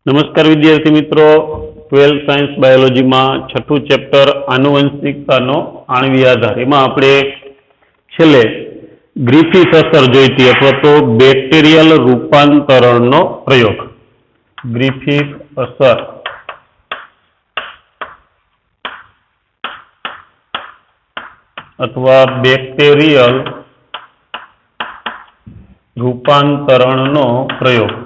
नमस्कार विद्यार्थी मित्रों, 12th साइंस बायोलॉजी में छठू चेप्टर आनुवंशिकता आणवीय आधार एमां आपणे छेल्ले ग्रिफिथ असर जोईती अथवा तो बेक्टेरियल रूपांतरणनो प्रयोग। ग्रिफिथ असर अथवा बेक्टेरियल रूपांतरणनो प्रयोग।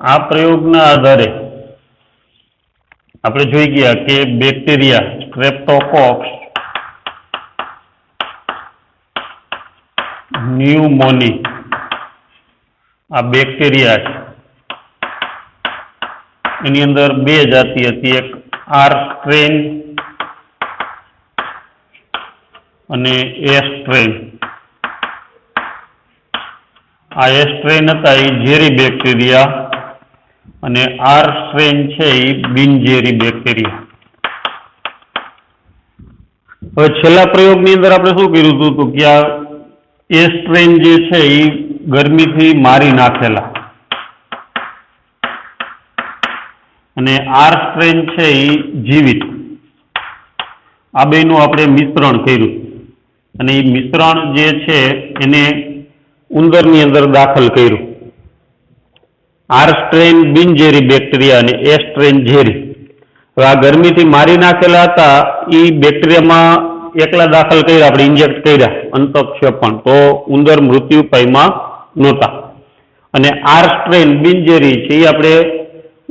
आ प्रयोगना आधारे આપણે જોઈ ગયા કે બેક્ટેરિયા સ્ટ્રેપ્ટોકોક્સ ન્યુમોની આ બેક્ટેરિયા છે એની અંદર બે જાતિ હતી, એક આર સ્ટ્રેન અને એ સ્ટ્રેન। આ એ સ્ટ્રેન હતા એ ઝેરી બેક્ટેરિયા અને આર સ્ટ્રેન છે એ બિનઝેરી બેક્ટેરિયા। હવે છેલ્લા પ્રયોગની અંદર આપણે શું કર્યું હતું તો કે આ એ સ્ટ્રેન જે છે એ ગરમીથી મારી નાખેલા અને આર સ્ટ્રેન છે એ જીવિત, આ બેનું આપણે મિશ્રણ કર્યું અને એ મિશ્રણ જે છે એને ઉંદરની અંદર દાખલ કર્યું। आर स्ट्रेन बिनझेरी बेक्टेरिया ने ए स्ट्रेन झेरी। आ गर्मी थी मारी नाखेला था ई बेक्टेरिया में एकला दाखल कर्या, आपणे इंजेक्ट कर्या अंतक्षेपण, तो उंदर मृत्यु पाम्या नहोता। अने आर स्ट्रेन बिनझेरी छे आपणे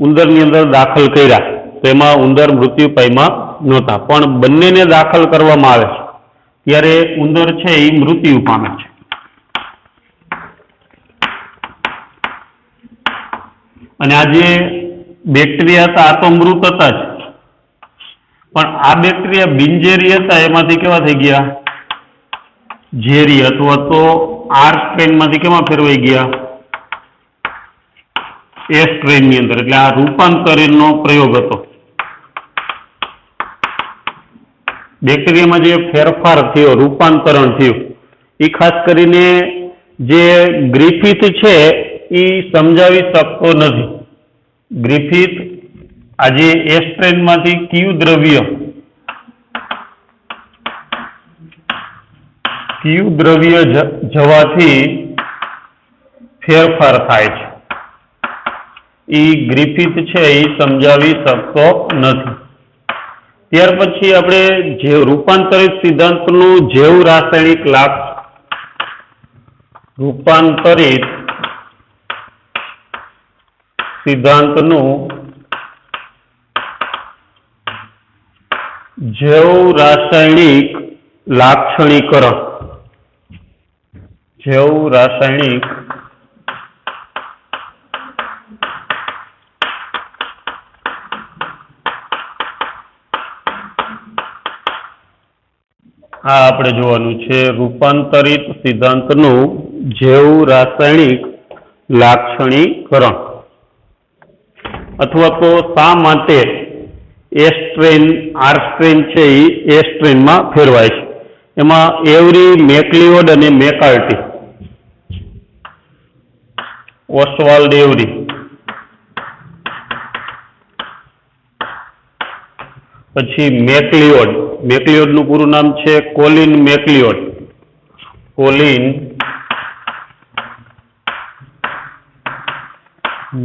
उंदरनी अंदर दाखल कर्या तो एमां उंदर मृत्यु पाम्या नहोता, पण बंनेने दाखल करवामां आवे छे त्यारे उंदर छे ई मृत्यु पामे छे। અને આ જે બેક્ટેરિયા હતા આ તો મૃત હતા જ, પણ આ બેક્ટેરિયા બિનઝેરી હતા એમાંથી કેવા થઈ ગયા ઝેરી, અથવા તો આર સ્ટ્રેન માંથી કેમાં ફેરવાઈ ગયા એ સ્ટ્રેન ની અંદર। એટલે આ રૂપાંતરણનો પ્રયોગ હતો। બેક્ટેરિયામાં જે ફેરફાર થયો, રૂપાંતરણ થયું, એ ખાસ કરીને જે ગ્રિફિથ છે એ સમજાવી શકતો નથી। ગ્રિફિથ આજે એ સ્ટ્રેન માંથી કયું દ્રવ્ય જવાથી ફેરફાર થાય છે એ ગ્રિફિથ છે એ સમજાવી શકતો નથી। ત્યાર પછી આપણે જે રૂપાંતરિત સિદ્ધાંતનું જૈવ રાસાયણિક લાભ, રૂપાંતરિત સિદ્ધાંતનું જૈવ રાસાયણિક લાક્ષણિકરણ, જૈવ રાસાયણિક આ આપણે જોવાનું છે। રૂપાંતરિત સિદ્ધાંતનું જૈવ રાસાયણિક લાક્ષણિકરણ अथवा तो शा माटे ए स्ट्रेन आर स्ट्रेन छे ए स्ट्रेन में फेरवाय छे। एमां एवरी, मैक्लिओड अने मैकार्टी, ओस्वाल्ड एवरी, पछी मैक्लिओड, मैक्लिओड नुं पूरुं नाम छे कोलिन मैक्लिओड, कोलिन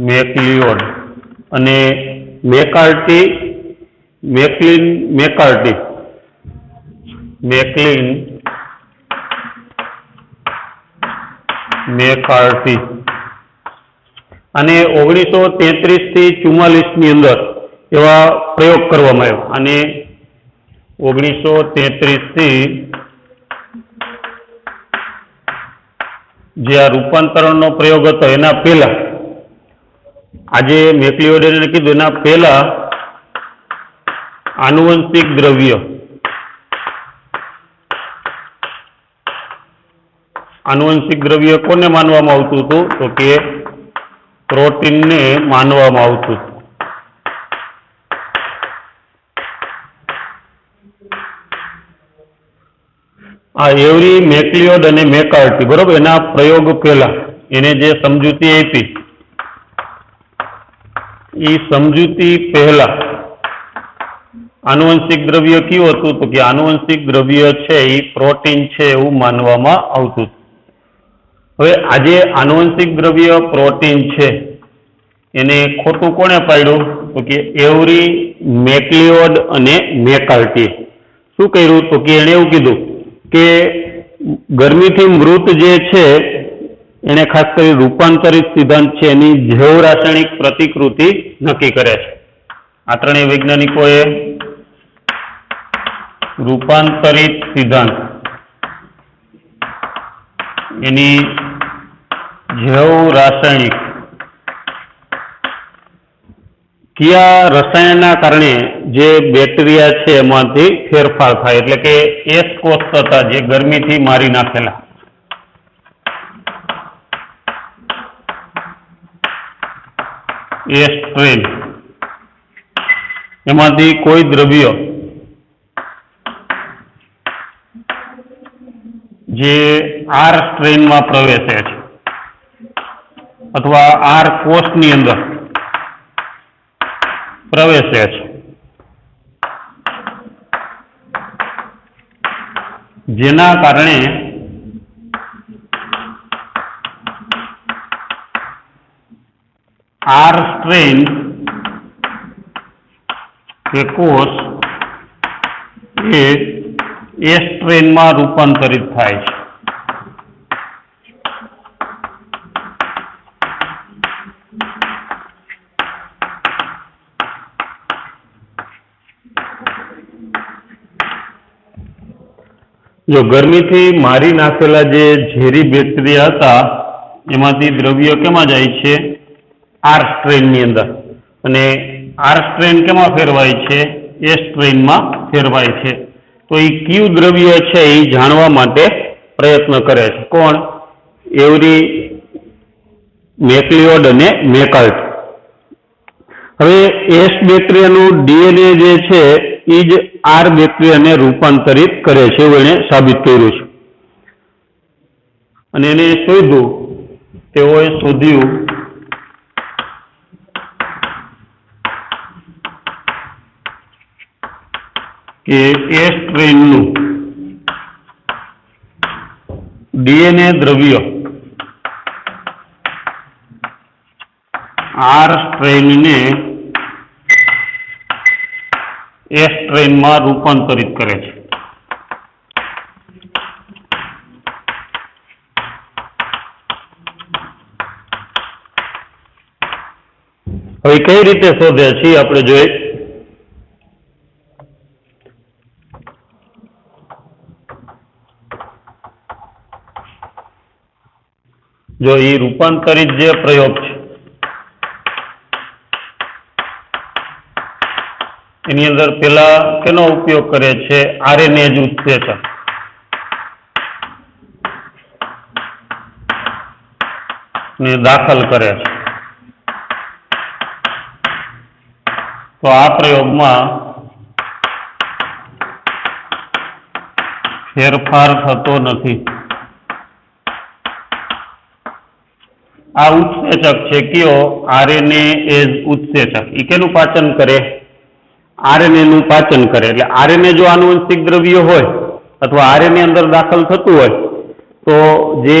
मैक्लिओड અને મેકાર્ટી, મેકલિન મેકાર્ટી, મેકલિન મેકાર્ટી। અને 1933 થી 44 ની અંદર એવા પ્રયોગ કરવામાં આવ્યો અને 1933 થી જે આ રૂપાંતરણનો પ્રયોગ હતો એના પહેલા, આજે મેક્લિઓડે कीधुं एना पहला आनुवंशिक द्रव्य, आनुवंशिक द्रव्य कोने मानवामां आवतुं हतुं तो के प्रोटीन ने मानवामां आवतुं हतुं। આ એવરી, મેકલિયોડ અને મેકાર્ટી, બરોબર, એના પ્રયોગ પહેલા એને જે સમજૂતી આપી એ સમજૂતી પહેલા આનુવંશિક દ્રવ્ય કયું હતું? તો કે આનુવંશિક દ્રવ્ય છે એ પ્રોટીન છે એવું માનવામાં આવતું. હવે આજે આનુવંશિક દ્રવ્ય પ્રોટીન છે એને ખોટું કોણે પાડ્યું? તો કે એવરી, મેકલિયોડ અને મેકાર્ટી. શું કર્યું? તો કે એને એવું કીધું કે ગરમીથી મૃત જે છે એને ખાસ કરી રૂપાંતરિત સિદ્ધાંત છે એની જૈવ રાસાયણિક પ્રતિકૃતિ નક્કી કરે છે. આ ત્રણેય વૈજ્ઞાનિકોએ રૂપાંતરિત સિદ્ધાંત એની જૈવ રાસાયણિક કયા રસાયણના કારણે જે બેક્ટેરિયા છે એમાંથી ફેરફાર થાય, એટલે કે એસ કોષ હતા જે ગરમીથી મારી નાખેલા, એ સ્ટ્રેન, એમાંથી કોઈ દ્રવ્ય જે આર સ્ટ્રેનમાં પ્રવેશે છે અથવા આર કોષની અંદર પ્રવેશે છે, જેના કારણે આર સ્ટ્રેન કે કોષ એ સ્ટ્રેનમાં રૂપાંતરિત થાય છે. જો ગરમીથી મારી નાખેલા જે ઝેરી બેક્ટેરિયા હતા એમાંથી દ્રવ્ય કેમાં જાય છે? આર સ્ટ્રેનની અંદર, અને આર સ્ટ્રેન કેમાં ફેરવાય છે? એ સ્ટ્રેનમાં ફેરવાય છે. તો એ કયું દ્રવ્ય છે એ જાણવા માટે પ્રયત્ન કરે છે. કોણ? એવરી, મેકલિયોડ અને મેકાર્ટી. હવે એસ બેક્ટેરિયાનું ડીએનએ જે છે એ જ આર બેક્ટેરિયાને રૂપાંતરિત કરે છે એવું એને સાબિત કર્યું છે. અને એને શોધ્યું, તેઓએ શોધ્યું કે એ સ્ટ્રેનનું ડીએનએ દ્રવ્ય આર સ્ટ્રેનને એ સ્ટ્રેનમાં રૂપાંતરિત કરે છે. હવે કઈ રીતે શોધે છે આપણે જોઈએ. જો એ રૂપાંતરિત જે પ્રયોગ છે એની અંદર પેલા કેનો ઉપયોગ કરે છે? આરએનએ જ ઉત્સેચક. ને દાખલ કરે છે. તો આ પ્રયોગમાં ફેરફાર થતો નથી. આ ઉત્સેચક છે કયો? આરએનએ એજ ઉત્સેચક. એ કેનું પાચન કરે? આરએનએ નું પાચન કરે. એટલે આરએનએ જો આનુવંશિક દ્રવ્ય હોય અથવા આરએનએ અંદર દાખલ થતું હોય તો જે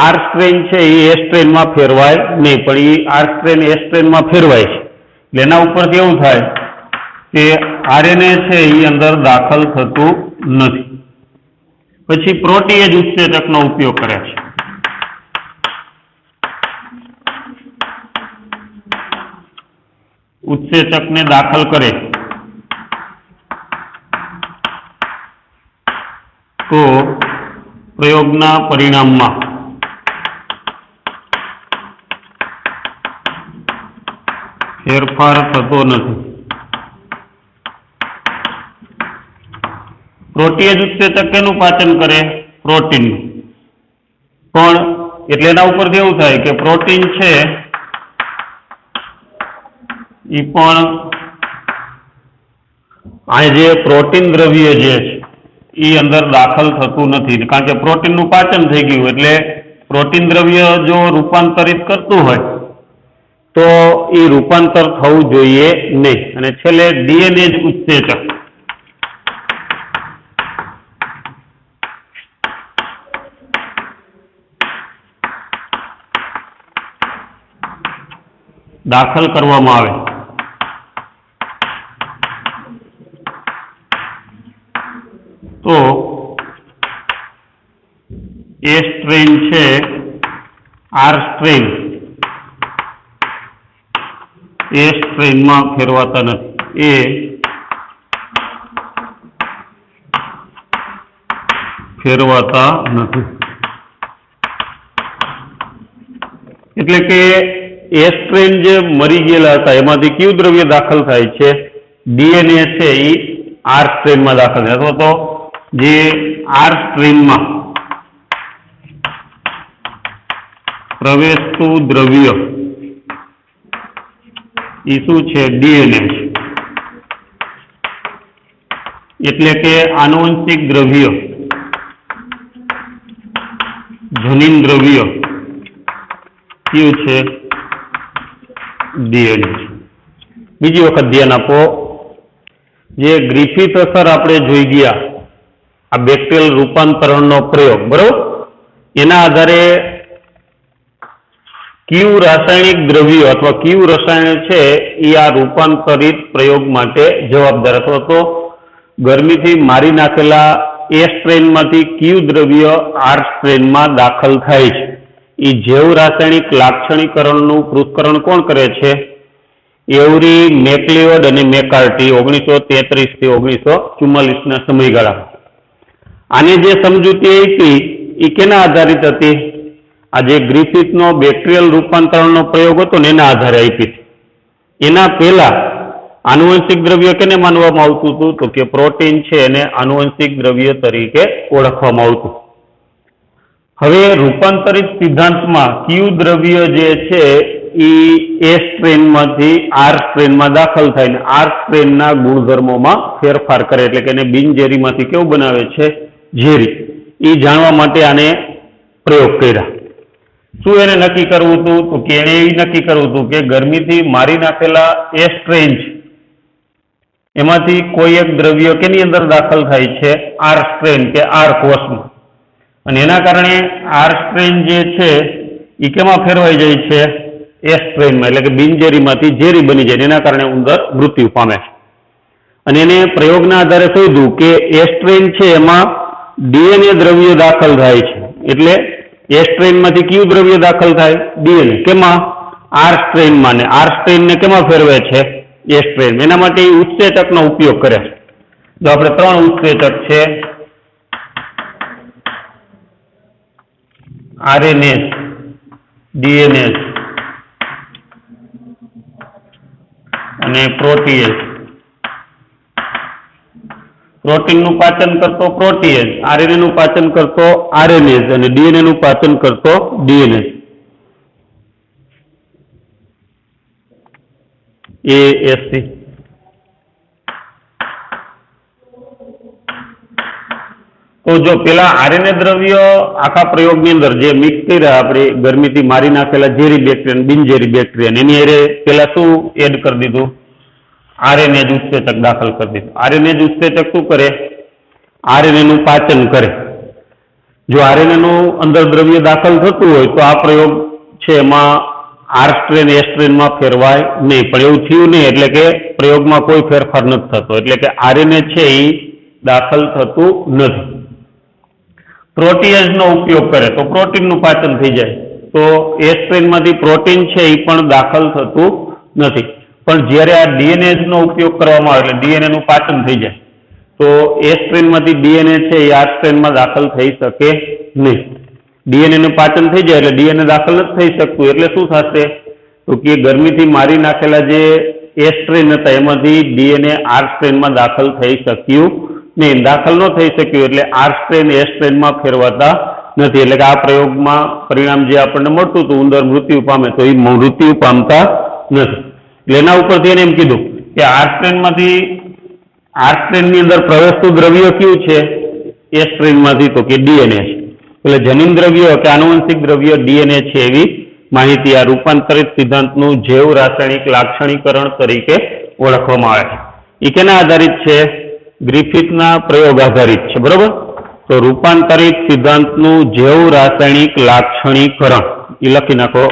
આર સ્ટ્રેન છે એ સ્ટ્રેનમાં ફેરવાય નહીં, પણ એ આર સ્ટ્રેન સ્ટ્રેનમાં ફેરવાય છે. એટલે એના ઉપરથી એવું થાય કે આરએનએ છે એ અંદર દાખલ થતું નથી. પછી પ્રોટીએજ ઉત્સેચકનો ઉપયોગ કરે છે. ઉત્સેચકને દાખલ કરે તો પ્રયોગના પરિણામમાં ફેરફાર થતો નથી. પ્રોટીએજ ઉત્સેચક કેનું પાચન કરે? પ્રોટીનનું. પણ એટલે એના ઉપરથી એવું થાય કે પ્રોટીન છે એ પણ આ જે પ્રોટીન દ્રવ્ય જે છે એ અંદર દાખલ થતું નથી, કારણ કે પ્રોટીનનું પાચન થઈ ગયું એટલે પ્રોટીન દ્રવ્ય જો રૂપાંતરિત કરતું હોય તો એ રૂપાંતર થવું જોઈએ નહીં. અને છેલ્લે ડીએનએ જ ઉત્સેચક. દાખલ કરવામાં આવે તો એ સ્ટ્રેન છે આર સ્ટ્રેન એ સ્ટ્રેનમાં ફેરવાતા નથી. એ ફેરવાતા નથી એટલે કે એ સ્ટ્રેન જે મરી ગયેલા હતા એમાંથી કયું દ્રવ્ય દાખલ થાય છે? ડીએનએ છે એ આર સ્ટ્રેનમાં દાખલ થાય, અથવા તો જે આર સ્ટ્રેનમાં પ્રવેશતું દ્રવ્ય એ શું છે? ડીએનએ છે. એટલે કે આનુવંશિક દ્રવ્ય, જનીન દ્રવ્ય કયું છે? ડીએનએ. બીજી વખત ધ્યાન આપો, જે ગ્રિફિથ અસર આપણે જોઈ ગયા આ બેક્ટેરિયલ રૂપાંતરણનો પ્રયોગ, બરોબર, એના આધારે કયું રાસાયણિક દ્રવ્ય અથવા કયું રસાયણ છે એ આ રૂપાંતરિત પ્રયોગ માટે જવાબદાર, અથવા તો ગરમીથી મારી નાખેલા એ સ્ટ્રેનમાંથી કયું દ્રવ્ય આર સ્ટ્રેનમાં દાખલ થાય છે? એ જૈવ રાસાયણિક લાક્ષણિકરણનું પૃથ્થકરણ કોણ કરે છે? એવરી, મેકલિઓડ અને મેકાર્ટી 1933 થી 1944 સમયગાળામાં. આને જે સમજૂતી આપી એ કેના આધારિત હતી? આ જે ગ્રિફિથનો બેક્ટેરિયલ રૂપાંતરણનો પ્રયોગ હતો ને એના આધારે આપી હતી. એના પહેલા આનુવંશિક દ્રવ્ય કેને માનવામાં આવતું હતું? તો કે પ્રોટીન છે એને આનુવંશિક દ્રવ્ય તરીકે ઓળખવામાં આવતું. હવે રૂપાંતરિત સિદ્ધાંતમાં કયું દ્રવ્ય જે છે એ સ્ટ્રેનમાંથી આર સ્ટ્રેનમાં દાખલ થાય ને આર સ્ટ્રેનના ગુણધર્મોમાં ફેરફાર કરે, એટલે કે એને બિનઝેરીમાંથી કેવું બનાવે છે? ઝેરી. એ જાણવા માટે આને પ્રયોગ કર્યા. શું એને નક્કી કરવું હતું? તો કે એને એ નક્કી કરવું હતું કે ગરમીથી મારી નાખેલા એ સ્ટ્રેન છે એમાંથી કોઈ એક દ્રવ્ય કેની અંદર દાખલ થાય છે? આર સ્ટ્રેન કે આર કોષમાં. અને એના કારણે આર સ્ટ્રેન જે છે એ કેમાં ફેરવાઈ જાય છે? એ સ્ટ્રેનમાં, એટલે કે બિનઝેરીમાંથી ઝેરી બની જાય. એના કારણે ઉંદર મૃત્યુ પામે છે. અને એને પ્રયોગના આધારે શોધ્યું કે એ સ્ટ્રેન છે એમાં ડીએનએ દ્રવ્ય દાખલ થાય છે. એટલે એ સ્ટ્રેનમાંથી કયું દ્રવ્ય દાખલ થાય? ડીએનએ. કેમાં? આર સ્ટ્રેનમાં. ને આર સ્ટ્રેનને કેમાં ફેરવે છે? એ સ્ટ્રેન. એના માટે એ ઉત્સેચકનો ઉપયોગ કરે છે. જો આપણે 3 ઉત્સેચક છે, આરએનએસ, ડીએનએસ અને પ્રોટીએસ. પ્રોટીનનું પાચન કરતો પ્રોટીએસ, આરએનએ નું પાચન કરતો આરએનએસ અને ડીએનએ નું પાચન કરતો ડીએનએસ. એએસસી. તો જો પેલા આરએનએ દ્રવ્ય આખા પ્રયોગની અંદર જે મિક્સ કર્યા આપણે ગરમીથી મારી નાખેલા ઝેરી બેક્ટેરિયા, બિનઝેરી બેક્ટેરિયા, એની અરે પેલા શું એડ કરી દીધું? આરએનએ જ ઉત્સેચક દાખલ કરી દીધું. આરએનએ જ ઉત્સેચક શું કરે? આરએનએ નું પાચન કરે. જો આરએનએ નું અંદર દ્રવ્ય દાખલ થતું હોય તો આ પ્રયોગ છે એમાં આર સ્ટ્રેન એ સ્ટ્રેનમાં ફેરવાય નહીં. પણ એવું થયું નહીં, એટલે કે પ્રયોગમાં કોઈ ફેરફાર નથી થતો, એટલે કે આરએનએ છે એ દાખલ થતું નથી. પ્રોટીએઝનો ઉપયોગ કરે તો પ્રોટીનનું પાચન થઈ જાય. તો એ સ્ટ્રેનમાંથી પ્રોટીન છે એ પણ દાખલ થતું નથી. પણ જ્યારે આ ડીએનએનો ઉપયોગ કરવામાં આવે એટલે ડીએનએ નું પાચન થઈ જાય તો એ સ્ટ્રેનમાંથી ડીએનએ છે એ આ સ્ટ્રેનમાં દાખલ થઈ શકે નહીં. ડીએનએ નું પાચન થઈ જાય એટલે ડીએનએ દાખલ નથી થઈ શકતું. એટલે શું થશે? તો કે ગરમીથી મારી નાખેલા જે એ સ્ટ્રેન હતા એમાંથી ડીએનએ આર સ્ટ્રેનમાં દાખલ થઈ શક્યું નહીં. દાખલ ન થઈ શક્યું એટલે આર સ્ટ્રેન એ સ્ટ્રેનમાં ફેરવાતા નથી. એટલે કે આ પ્રયોગમાં પરિણામ જે આપણને મળતું હતું ઉંદર મૃત્યુ પામે, તો એ મૃત્યુ પામતા નથી. એટલે એના ઉપરથી એને એમ કીધું કે આર સ્ટ્રેનની અંદર પ્રવેશતું દ્રવ્ય કયું છે? ए स्ट्रेनमांथी तो के डीएनए એટલે જનીન દ્રવ્ય કે આનુવંશિક દ્રવ્ય ડીએનએ છે એવી માહિતી આ રૂપાંતરિત સિદ્ધાંતનું જૈવ રાસાયણિક લાક્ષણિકરણ તરીકે ઓળખવામાં આવે છે. એ કેના આધારિત છે? ગ્રિફિથના પ્રયોગ આધારિત છે. બરોબર. તો રૂપાંતરિત સિદ્ધાંતનું જૈવ રાસાયણિક લાક્ષણિકરણ એ લખી નાખો.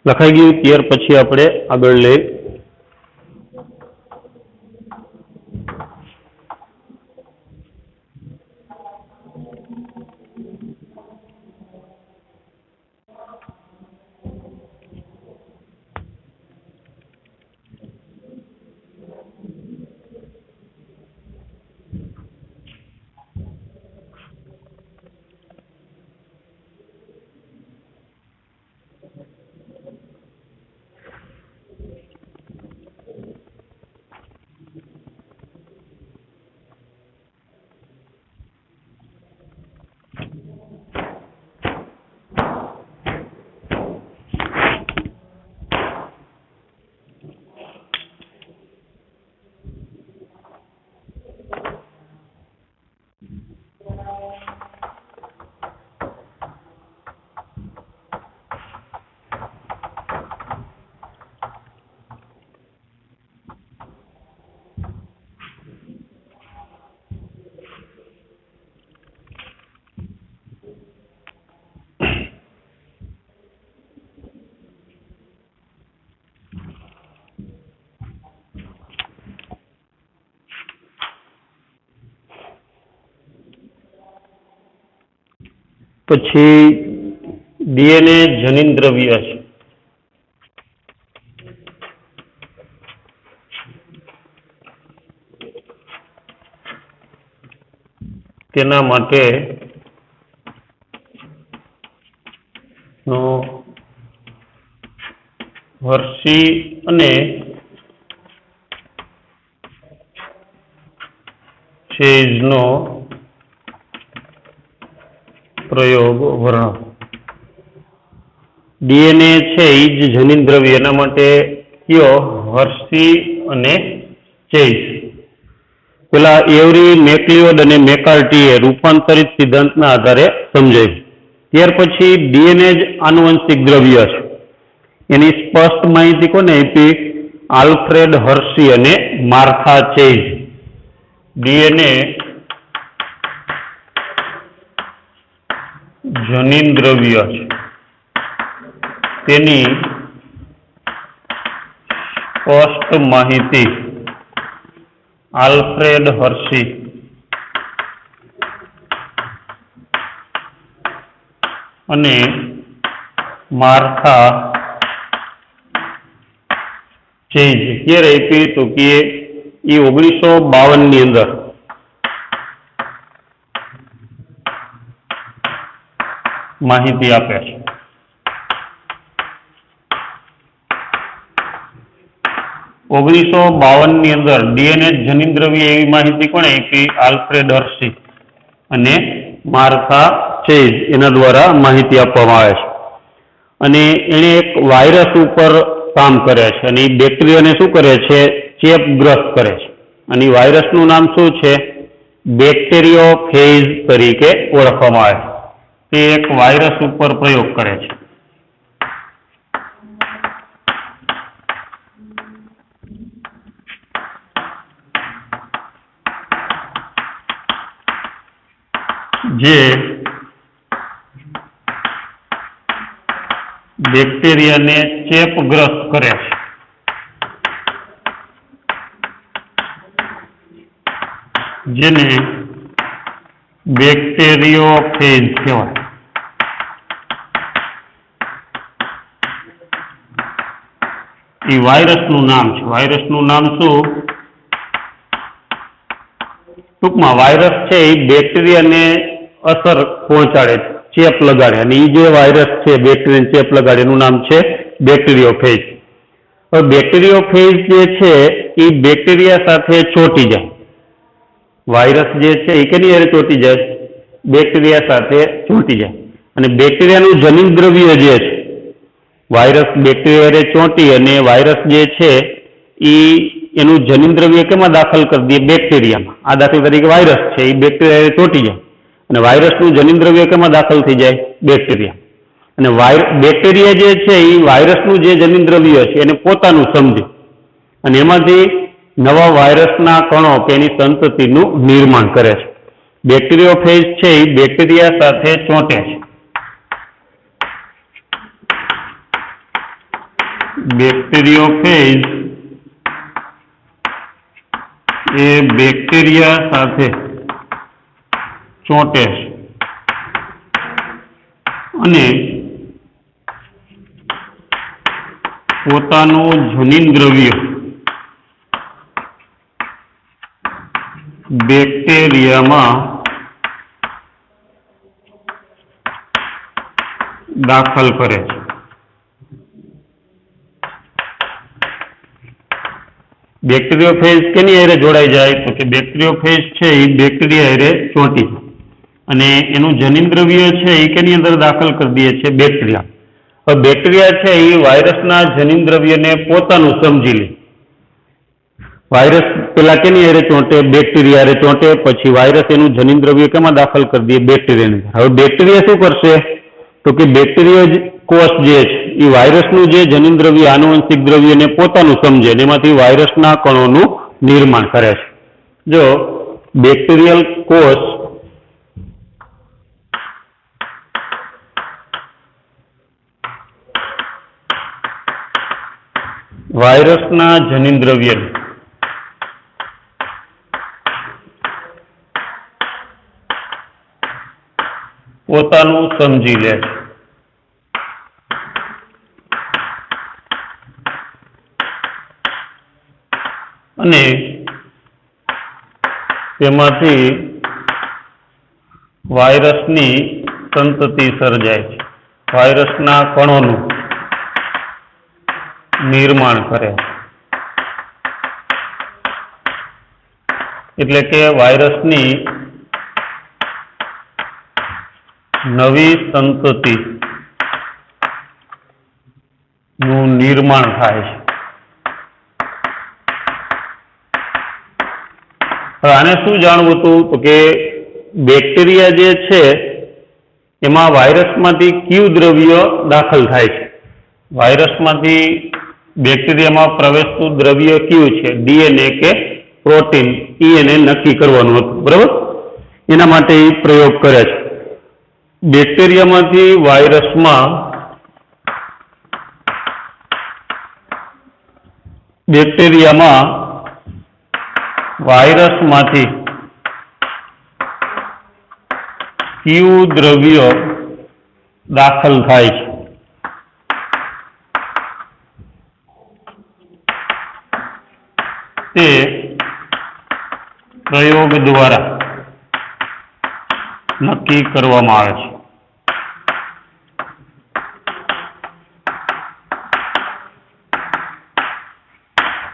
લખાઈ ગયું. ત્યાર પછી આપણે આગળ લઈ પછી DNA જનીનદ્રવ્ય છે. તેના માટે હર્શી અને ચેઝનો પ્રયોગ વર્ણો. DNA છે એ જ જનીન દ્રવ્ય, એના માટે કયો? હર્શી અને ચેઝ. પેલા એવરી, મેકલિયોડ અને મેકાર્ટીએ રૂપાંતરિત સિદ્ધાંતના આધારે સમજાવ્યું. ત્યાર પછી DNA જ આનુવંશિક દ્રવ્ય છે. એની સ્પષ્ટ માહિતી કોને આપી? આલ્ફ્રેડ હર્શી અને માર્થા ચેઝ. DNA જનીન દ્રવ્ય છે, તેની સ્પષ્ટ માહિતી આલ્ફ્રેડ હર્શી અને માર્થા ચેઝ ક્યારે આપી? તો કે એ 1952 ની અંદર માહિતી આપે છે. 1952 ની અંદર DNA જનીન દ્રવ્ય એવી માહિતી કોણે આપી? આલ્ફ્રેડ હર્શી અને માર્થા ચેઝ, એના દ્વારા માહિતી આપવામાં આવે છે. અને એને એક વાયરસ ઉપર કામ કરે છે અને એ બેક્ટેરિયાને શું કરે છે? ચેપગ્રસ્ત કરે છે. અને વાયરસનું નામ શું છે? બેક્ટેરિયોફેજ તરીકે ઓળખવામાં આવે છે. તે એક વાયરસ ઉપર પ્રયોગ કરે છે. જે બેક્ટેરિયાને ચેપગ્રસ્ત કરે છે. જેને બેક્ટેરિયોફેજ કહેવાય. એ વાયરસનું નામ છે. વાયરસનું નામ શું? ટૂંકમાં વાયરસ છે એ બેક્ટેરિયાને અસર પહોંચાડે, ચેપ લગાડે, અને એ જે વાયરસ છે બેક્ટેરિયાને ચેપ લગાડે એનું નામ છે બેક્ટેરિયોફેજ. હવે બેક્ટેરિયોફેજ જે છે એ બેક્ટેરિયા સાથે ચોંટી જાય. વાયરસ જે છે એ કેની હારે ચોંટી જાય? બેક્ટેરિયા સાથે ચોંટી જાય. અને બેક્ટેરિયાનું જનીન દ્રવ્ય જે છે, વાયરસ બેક્ટેરિયા હારે ચોંટી અને વાયરસ જે છે એ એનું જનીન દ્રવ્ય કેમાં દાખલ કરી દે? બેક્ટેરિયામાં. આ દાખલ તરીકે વાયરસ છે એ બેક્ટેરિયા હારે ચોંટી જાય અને વાયરસનું જનીન દ્રવ્ય કેમાં દાખલ થઈ જાય? બેક્ટેરિયા. અને બેક્ટેરિયા જે છે એ વાયરસનું જે જનીન દ્રવ્ય છે એને પોતાનું સમજે અને એમાંથી નવા વાયરસના કણો કે એની સંતતિનું નિર્માણ કરે છે. બેક્ટેરિયોફેજ છે એ બેક્ટેરિયા સાથે ચોંટે છે. બેક્ટેરિયોફેજ એ બેક્ટેરિયા સાથે ચોંટે છે અને પોતાનું જનીન દ્રવ્ય બેક્ટેરિયામાં દાખલ કરે છે. બેક્ટેરિયોફેજ કેની હારે જોડાઈ જાય? તો કે બેક્ટેરિયોફેજ છે એ બેક્ટેરિયા હારે ચોંટી જાય અને એનું જનીન દ્રવ્ય છે એ કેની અંદર દાખલ કરી દે છે? બેક્ટેરિયા. હવે બેક્ટેરિયા છે એ વાયરસના જનીન દ્રવ્યને પોતાનું સમજી લે. વાયરસ પેલા કેની હારે ચોંટે? બેક્ટેરિયા હારે ચોંટે. પછી વાયરસ એનું જનીન દ્રવ્ય કેમાં દાખલ કરી દે? બેક્ટેરિયાની. હવે બેક્ટેરિયા શું કરશે? તો કે બેક્ટેરિયા કોષ જે છે એ વાયરસનું જે જનીન દ્રવ્ય, આનુવંશિક દ્રવ્યને પોતાનું સમજે અને એમાંથી વાયરસના કણોનું નિર્માણ કરે છે. જો બેક્ટેરિયલ કોષ વાયરસના જનીન દ્રવ્યને પોતાનું સમજી લે છે. અને તેમાંથી વાયરસની સંતતિ સર્જાય છે. વાયરસના કણોનું નિર્માણ કરે છે. એટલે કે વાયરસની નવી સંતતિ નું નિર્માણ થાય છે. આને શું જાણવું હતું તો કે બેક્ટેરિયા જે છે એમાં વાયરસમાંથી કયું દ્રવ્ય દાખલ થાય છે. વાયરસમાંથી બેક્ટેરિયામાં પ્રવેશતું દ્રવ્ય કયું છે, ડીએનએ કે પ્રોટીન, એને નક્કી કરવાનું હતું. બરાબર, એના માટે એ પ્રયોગ કરે છે. બેક્ટેરિયામાંથી વાયરસમાંથી કયું દ્રવ્ય દાખલ થાય છે. તે પ્રયોગ દ્વારા નક્કી કરવામાં આવે છે.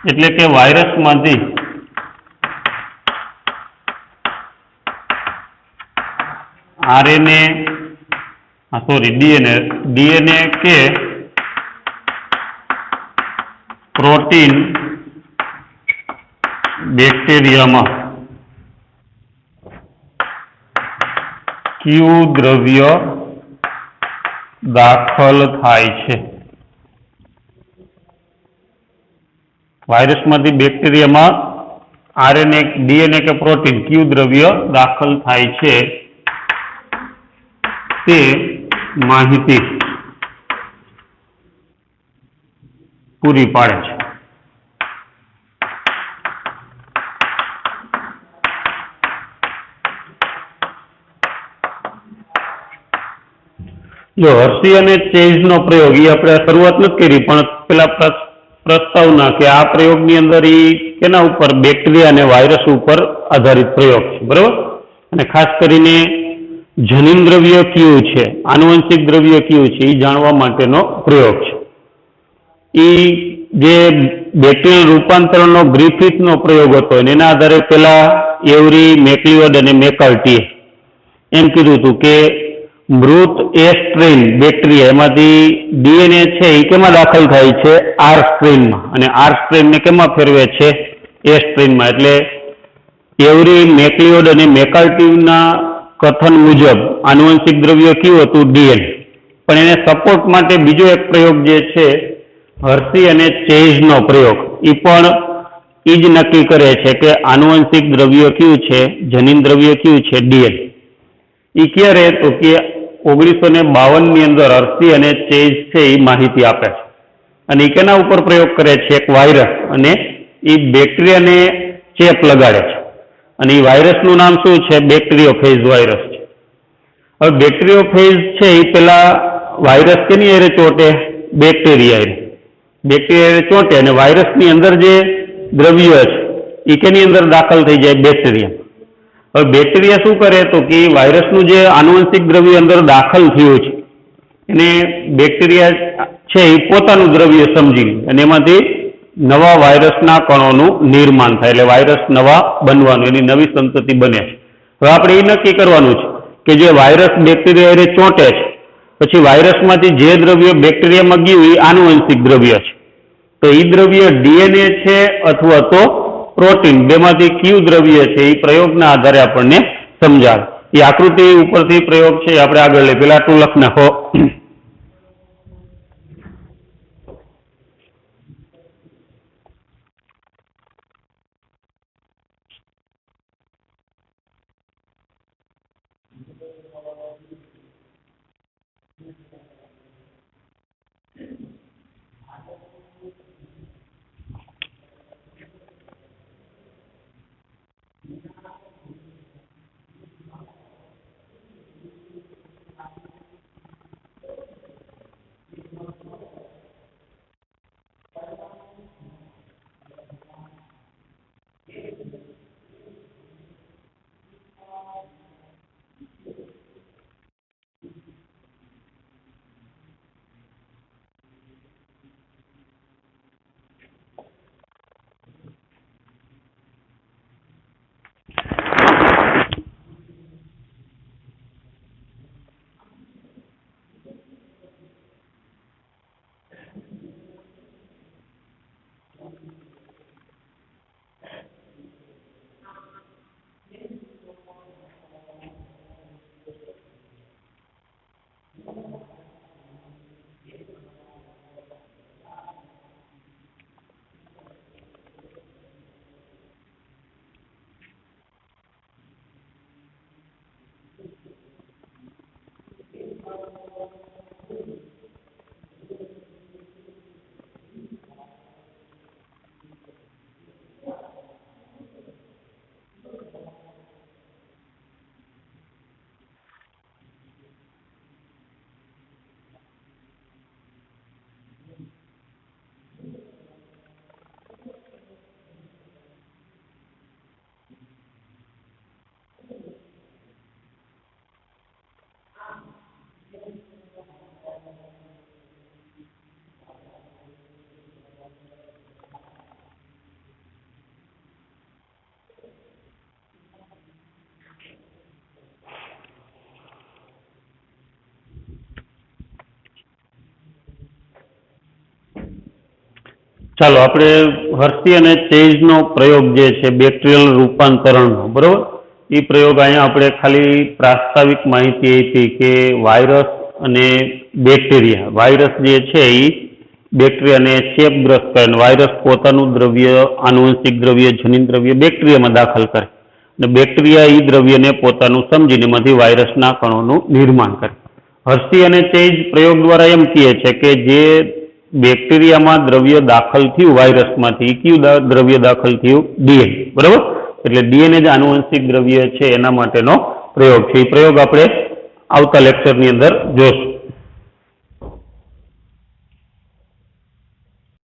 એટલે કે વાયરસમાંથી ડીએનએ કે પ્રોટીન બેક્ટેરિયામાં કયું દ્રવ્ય દાખલ થાય છે. વાયરસમાંથી બેક્ટેરિયામાં આરએનએ, ડીએનએ કે પ્રોટીન કયું દ્રવ્ય દાખલ થાય છે તે માહિતી પૂરી પાડે છે. જો હર્શી અને ચેઝનો પ્રયોગ એ આપણે શરૂઆત નથી કરી, પણ પેલા પ્રસ્તાવના કે આ પ્રયોગની અંદર એ કેના ઉપર, બેક્ટેરિયા અને વાયરસ ઉપર આધારિત પ્રયોગ છે. બરાબર, અને ખાસ કરીને જનીન દ્રવ્ય કયું છે, આનુવંશિક દ્રવ્ય કયું છે એ જાણવા માટેનો પ્રયોગ છે. એ જે બેક્ટેરિયલ રૂપાંતરણનો ગ્રિફિથનો પ્રયોગ હતો એના આધારે પેલા એવરી, મેકલિયોડ અને મેકાર્ટીએ એમ કીધું હતું કે મૃત એ સ્ટ્રેઇન બેક્ટેરિયા એમાંથી ડીએનએ છે એ કેમાં દાખલ થાય છે, આર સ્ટ્રેઇનમાં, અને આર સ્ટ્રેઇનને કેમાં ફેરવે છે, એ સ્ટ્રેઇનમાં. એટલે એવરી, મેકલિયોડ અને મેકાર્ટીના કથન મુજબ આનુવંશિક દ્રવ્ય કયું હતું, ડીએનએ. પણ એને સપોર્ટ માટે બીજો એક પ્રયોગ જે છે હર્શી અને ચેઝનો પ્રયોગ, એ પણ એ જ નક્કી કરે છે કે આનુવંશિક દ્રવ્ય કયું છે, જનીન દ્રવ્ય કયું છે, ડીએનએ. એ ક્યારે તો કે 1952 અંદર હર્શી અને ચેઝ છે એ માહિતી આપે છે. અને એ કેના ઉપર પ્રયોગ કરે છે, એક વાયરસ, અને એ બેક્ટેરિયાને ચેપ લગાડે છે. અને એ વાયરસનું નામ શું છે, બેક્ટેરિયોફેજ વાયરસ છે. હવે બેક્ટેરિયોફેજ છે એ પેલા વાયરસ કેની હારે ચોંટે, બેક્ટેરિયા ચોંટે, અને વાયરસની અંદર જે દ્રવ્ય છે એ કેની અંદર દાખલ થઈ જાય, બેક્ટેરિયા. હવે બેક્ટેરિયા શું કરે તો કે વાયરસનું જે આનુવંશિક દ્રવ્ય અંદર દાખલ થયું છે એને બેક્ટેરિયા છે એ પોતાનું દ્રવ્ય સમજી લે, અને એમાંથી નવા વાયરસના કણોનું નિર્માણ થાય. એટલે વાયરસ નવા બનવાનું, એની નવી સંતતિ બને છે. હવે આપણે એ નક્કી કરવાનું છે કે જે વાયરસ બેક્ટેરિયા ચોંટે છે પછી વાયરસમાંથી જે દ્રવ્ય બેક્ટેરિયામાં ગયું એ આનુવંશિક દ્રવ્ય છે. તો એ દ્રવ્ય ડીએનએ છે અથવા તો પ્રોટીન, બેમાંથી કયું દ્રવ્ય છે એ પ્રયોગના આધારે આપણને સમજાવે. એ આકૃતિ ઉપરથી પ્રયોગ છે આપણે આગળ લઈ, પેલા તું લખ નાખો. ચાલો આપણે હર્ષી અને ચેઝનો પ્રયોગ જે છે બેક્ટેરિયલ રૂપાંતરણનો, બરોબર, એ પ્રયોગ અહીંયા આપણે ખાલી પ્રાસ્તાવિક માહિતી આપી કે વાયરસ અને બેક્ટેરિયા, વાયરસ જે છે એ બેક્ટેરિયાને ચેપગ્રસ્ત કરે અને વાયરસ પોતાનું દ્રવ્ય, આનુવંશિક દ્રવ્ય, જનીન દ્રવ્ય બેક્ટેરિયામાં દાખલ કરે અને બેક્ટેરિયા એ દ્રવ્યને પોતાનું સમજીને એમાંથી વાયરસના કણોનું નિર્માણ કરે. હર્ષી અને ચેઝ પ્રયોગ દ્વારા એમ કહે છે કે જે બેક્ટેરિયામાં દ્રવ્ય દાખલ થયું વાયરસમાંથી, કયું દ્રવ્ય દાખલ થયું? ડીએનએ, બરાબર. એટલે ડીએનએ જ આનુવંશિક દ્રવ્ય છે એના માટેનો પ્રયોગ છે. એ પ્રયોગ આપણે આવતા લેક્ચરની અંદર જોશું.